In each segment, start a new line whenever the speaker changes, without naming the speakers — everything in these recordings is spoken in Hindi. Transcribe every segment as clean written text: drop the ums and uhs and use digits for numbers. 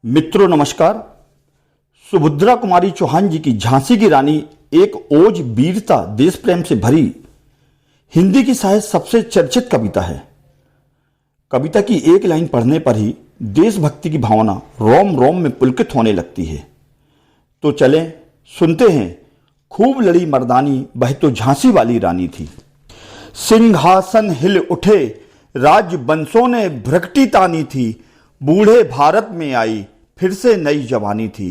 मित्रों नमस्कार। सुभद्रा कुमारी चौहान जी की झांसी की रानी एक ओज, वीरता, देश प्रेम से भरी हिंदी की शायद सबसे चर्चित कविता है। कविता की एक लाइन पढ़ने पर ही देशभक्ति की भावना रोम रोम में पुलकित होने लगती है। तो चलें सुनते हैं। खूब लड़ी मर्दानी, वह तो झांसी वाली रानी थी। सिंहासन हिल उठे, राज वंशों ने भ्रकटी तानी थी। बूढ़े भारत में आई फिर से नई जवानी थी।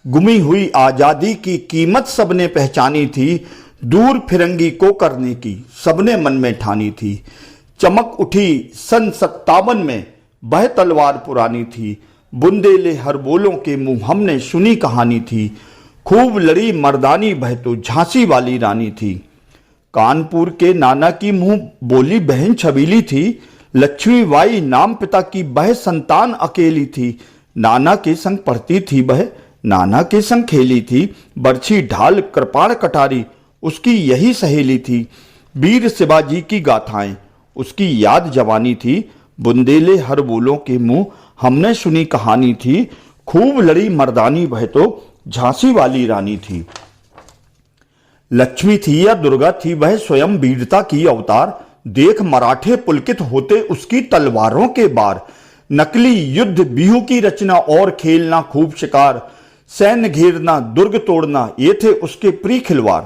गुमी हुई आजादी की कीमत सबने पहचानी थी। दूर फिरंगी को करने की सबने मन में ठानी थी। चमक उठी सन 57 में, वह तलवार पुरानी थी। बुंदेले हर बोलों के मुंह हमने सुनी कहानी थी। खूब लड़ी मर्दानी, वह तो झांसी वाली रानी थी। कानपुर के नाना की मुंह बोली बहन छबीली थी। लक्ष्मीबाई नाम पिता की वह संतान अकेली थी। नाना के संग पढ़ती थी वह, नाना के संग खेली थी। बरछी ढाल कृपाण कटारी उसकी यही सहेली थी। वीर शिवाजी की गाथाएं उसकी याद जवानी थी। बुंदेले हर बोलों के मुंह हमने सुनी कहानी थी। खूब लड़ी मर्दानी, वह तो झांसी वाली रानी थी। लक्ष्मी थी या दुर्गा थी, वह स्वयं वीरता की अवतार। देख मराठे पुलकित होते उसकी तलवारों के बार। नकली युद्ध बिहू की रचना और खेलना खूब शिकार। सैन्य घेरना दुर्ग तोड़ना ये थे उसके प्रिय खिलवाड़।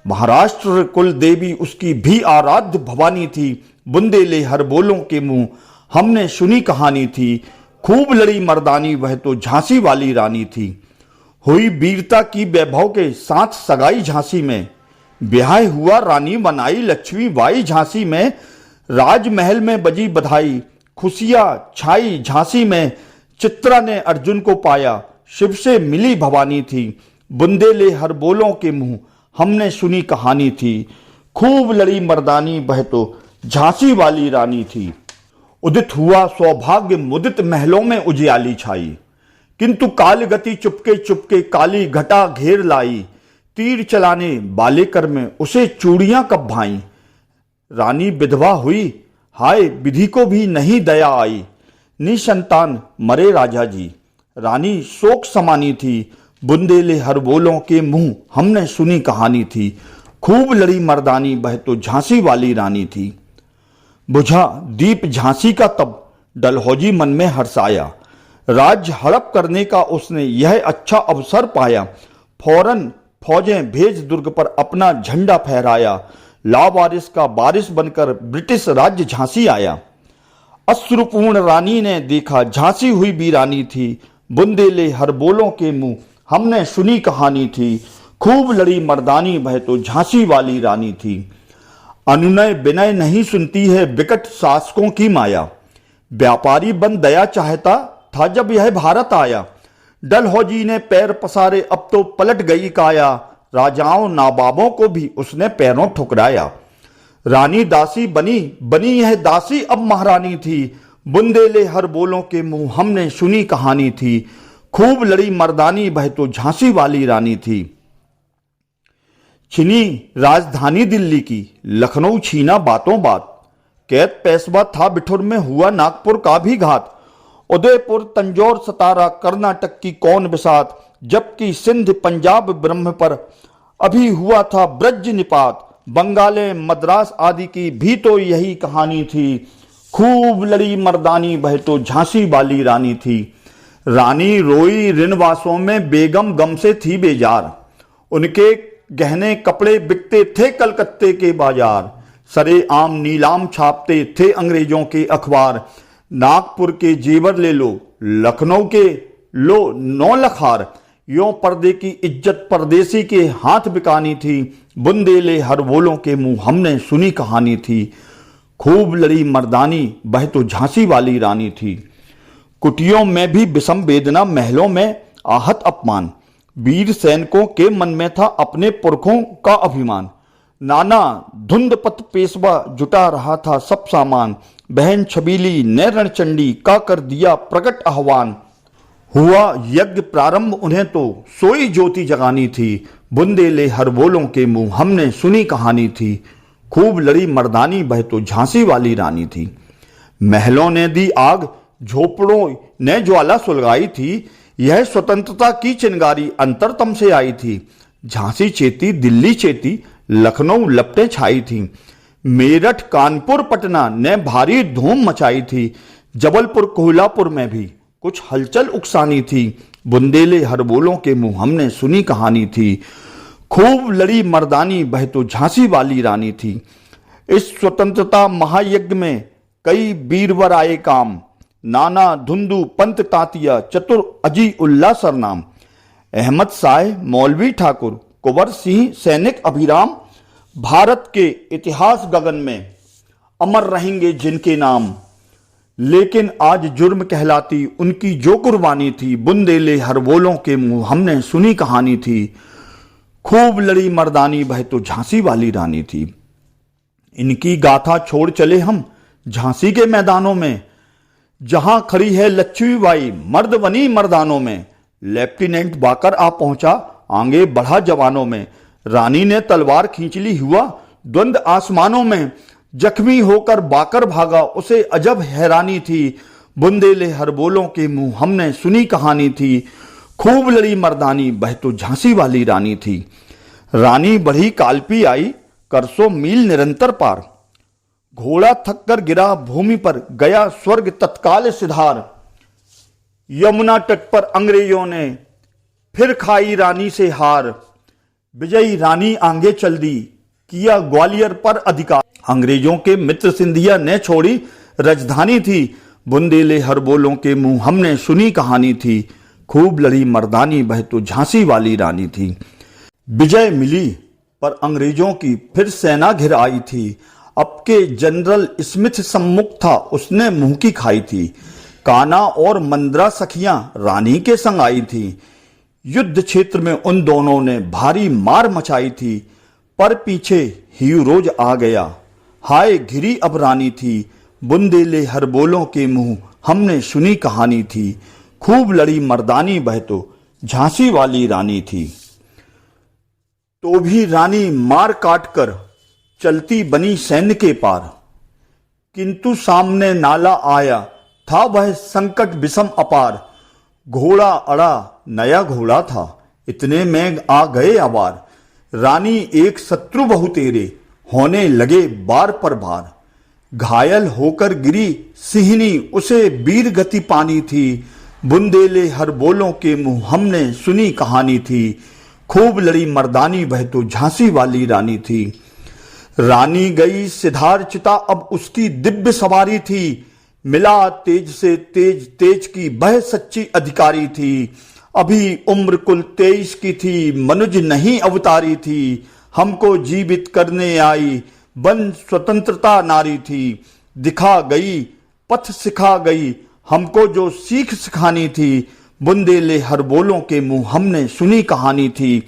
महाराष्ट्र कुल देवी उसकी भी आराध्य भवानी थी। बुंदेले हर बोलों के मुंह हमने सुनी कहानी थी। खूब लड़ी मर्दानी, वह तो झांसी वाली रानी थी। हुई वीरता की वैभव के साथ सगाई झांसी में। ब्याह हुआ रानी बनाई लक्ष्मीबाई झांसी में। राजमहल में बजी बधाई, खुशियां छाई झांसी में। चित्रा ने अर्जुन को पाया, शिव से मिली भवानी थी। बुंदेले हर बोलों के मुंह हमने सुनी कहानी थी। खूब लड़ी मर्दानी, वह तो झांसी वाली रानी थी। उदित हुआ सौभाग्य, मुदित महलों में उजियाली छाई। किंतु काल गति चुपके चुपके काली घटा घेर लाई। तीर चलाने बाले कर में उसे चूड़ियां कब भाई। रानी विधवा हुई, हाय विधि को भी नहीं दया आई। निसंतान मरे राजा जी, रानी शोक समानी थी। बुंदेले हर बोलों के मुंह हमने सुनी कहानी थी। खूब लड़ी मर्दानी, वह तो झांसी वाली रानी थी। बुझा दीप झांसी का तब, डलहौजी मन में हर्षाया। राज्य हड़प करने का उसने यह अच्छा अवसर पाया। फौरन फौजें भेज दुर्ग पर अपना झंडा फहराया। लावारिस का बारिश बनकर ब्रिटिश राज्य झांसी आया। अश्रुपूर्ण रानी ने देखा झांसी हुई वीरानी थी। बुंदेले हर बोलों के मुंह हमने सुनी कहानी थी। खूब लड़ी मर्दानी, वह तो झांसी वाली रानी थी। अनुनय विनय नहीं सुनती है विकट शासकों की माया। व्यापारी बन दया चाहता था जब यह भारत आया। डलहौजी ने पैर पसारे, अब तो पलट गई काया। राजाओं नाबाबों को भी उसने पैरों ठुकराया। रानी दासी बनी बनी यह दासी अब महारानी थी। बुंदेले हर बोलों के मुंह हमने सुनी कहानी थी। खूब लड़ी मर्दानी, वह तो झांसी वाली रानी थी। छिनी राजधानी दिल्ली की, लखनऊ छीना बातों बात। कैद पेशवा था बिठुर में, हुआ नागपुर का भी घात। उदयपुर तंजौर सतारा कर्नाटक की कौन बिसात। जबकि सिंध पंजाब ब्रह्म पर अभी हुआ था ब्रज निपात। बंगाले मद्रास आदि की भी तो यही कहानी थी। खूब लड़ी मर्दानी, वह तो झांसी वाली रानी थी। रानी रोई ऋणवासों में, बेगम गम से थी बेजार। उनके गहने कपड़े बिकते थे कलकत्ते के बाजार। सरे आम नीलाम छापते थे अंग्रेजों के अखबार। नागपुर के जेवर ले लो, लखनऊ के लो 9 लाख हार। यों पर्दे की इज्जत परदेसी के हाथ बिकानी थी। बुंदेले हर बोलों के मुंह हमने सुनी कहानी थी। खूब लड़ी मर्दानी, वह तो झांसी वाली रानी थी। कुटियों में भी विषम वेदना, महलों में आहत अपमान। वीर सैनिकों के मन में था अपने पुरखों का अभिमान। नाना धुंधपत पेशवा जुटा रहा था सब सामान। बहन छबीली ने रणचंडी का कर दिया प्रकट आह्वान। हुआ यज्ञ प्रारंभ उन्हें तो सोई ज्योति जगानी थी। बुंदेले हर बोलों के मुंह हमने सुनी कहानी थी। खूब लड़ी मर्दानी, वह तो झांसी वाली रानी थी। महलों ने दी आग, झोपड़ों ने ज्वाला सुलगाई थी। यह स्वतंत्रता की चिंगारी अंतरतम से आई थी। झांसी चेती, दिल्ली चेती, लखनऊ लपटें छाई थी। मेरठ, कानपुर, पटना ने भारी धूम मचाई थी। जबलपुर, कोल्हापुर में भी कुछ हलचल उकसानी थी। बुंदेले हरबोलों के मुंह हमने सुनी कहानी थी। खूब लड़ी मर्दानी वह तो झांसी वाली रानी थी। इस स्वतंत्रता महायज्ञ में कई वीरवर आए काम। नाना, धुंधु, पंत तांतिया, चतुर, अजी उल्ला सरनाम। अहमद शाह, मौलवी ठाकुर, कुंवर सिंह, सैनिक अभिराम। भारत के इतिहास गगन में अमर रहेंगे जिनके नाम। लेकिन आज जुर्म कहलाती उनकी जो कुर्बानी थी। बुंदेले हरबोलों के मुंह हमने सुनी कहानी थी। खूब लड़ी मर्दानी वह तो झांसी वाली रानी थी। इनकी गाथा छोड़ चले हम झांसी के मैदानों में, जहां खड़ी है लक्ष्मीबाई मर्द बनी मर्दानों में। लेफ्टिनेंट बाकर आ पहुंचा, आगे बढ़ा जवानों में। रानी ने तलवार खींच ली, हुआ द्वंद आसमानों में। जख्मी होकर बाकर भागा, उसे अजब हैरानी थी। बुंदेले हरबोलों के मुंह हमने सुनी कहानी थी। खूब लड़ी मर्दानी वह तो झांसी वाली रानी थी। रानी बढ़ी कालपी आई, करसों मील निरंतर पार। घोड़ा थक कर गिरा भूमि पर, गया स्वर्ग तत्काल सिधार। यमुना तट पर अंग्रेजों ने फिर खाई रानी से हार। विजयी रानी आगे चल दी, किया ग्वालियर पर अधिकार। अंग्रेजों के मित्र सिंधिया ने छोड़ी राजधानी थी। बुंदेले हरबोलों के मुंह हमने सुनी कहानी थी। खूब लड़ी मर्दानी वह तो झांसी वाली रानी थी। विजय मिली पर अंग्रेजों की फिर सेना घिर आई थी। अब के जनरल स्मिथ सम्मुख था, उसने मुंह की खाई थी। काना और मंद्रा सखियां रानी के संग आई थी। युद्ध क्षेत्र में उन दोनों ने भारी मार मचाई थी। पर पीछे हीरोज आ गया, हाय घिरी अब रानी थी। बुंदेले हरबोलों के मुंह हमने सुनी कहानी थी। खूब लड़ी मर्दानी वह तो झांसी वाली रानी थी। तो भी रानी मार काट कर चलती बनी सैन्य के पार। किंतु सामने नाला आया, था वह संकट विषम अपार। घोड़ा अड़ा, नया घोड़ा था, इतने में आ गए अवार। रानी एक शत्रु बहु तेरे, होने लगे बार पर बार। घायल होकर गिरी सिहनी, उसे वीर गति पानी थी। बुंदेले हरबोलों के मुंह हमने सुनी कहानी थी। खूब लड़ी मर्दानी वह तो झांसी वाली रानी थी। रानी गई सिधार चिता, अब उसकी दिव्य सवारी थी। मिला तेज से तेज, तेज की वह सच्ची अधिकारी थी। अभी उम्र कुल 23 की थी, मनुज नहीं अवतारी थी। हमको जीवित करने आई, बन स्वतंत्रता नारी थी। दिखा गई, पथ सिखा गई, हमको जो सीख सिखानी थी। बुंदेले हरबोलों के मुंह हमने सुनी कहानी थी।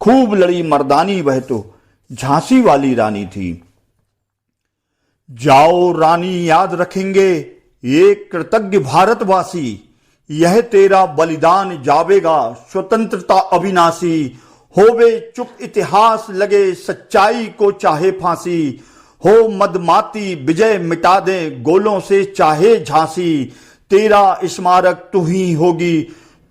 खूब लड़ी मर्दानी वह तो झांसी वाली रानी थी। जाओ रानी याद रखेंगे ये कृतज्ञ भारतवासी। यह तेरा बलिदान जावेगा स्वतंत्रता अविनाशी। होवे चुप इतिहास लगे सच्चाई को चाहे फांसी। हो मदमाती विजय मिटा दे गोलों से चाहे झांसी। तेरा स्मारक तू ही होगी,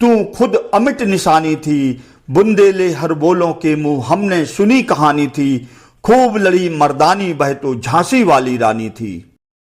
तू खुद अमिट निशानी थी। बुंदेले हरबोलों के मुंह हमने सुनी कहानी थी। खूब लड़ी मर्दानी वह तो झांसी वाली रानी थी।